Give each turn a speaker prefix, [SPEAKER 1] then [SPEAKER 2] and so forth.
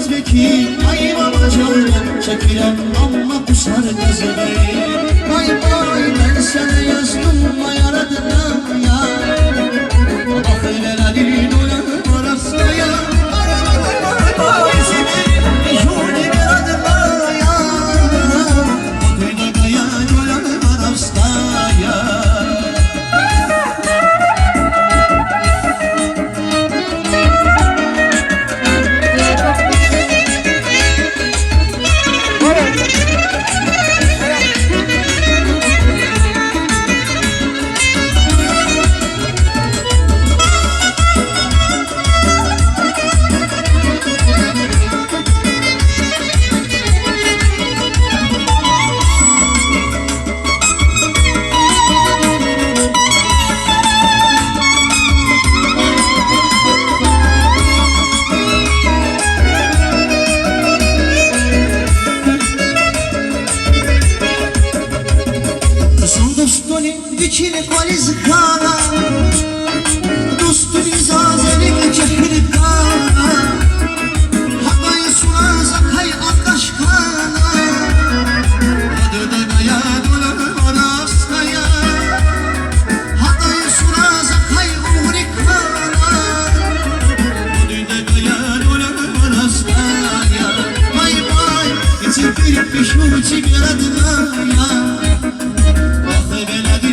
[SPEAKER 1] özbeki ay babacandan çekilen amma kusar gazını. Vay vay ben sana yazdım vay aradına ya. Bak öyle dilin olan orası ya. Aramadım vay seni şöyle bir adına ya. Bak öyle gayan olan orası ya. Dikili valiz kana Dostun izazelik cehri kana Havayı suna zakay akaş kana Adı da gaya dolar orastaya Havayı suna zakay uğri kana Adı da gaya dolar orastaya Vay vay İçi bir pişu çiğ yaradına ya Vahı beledi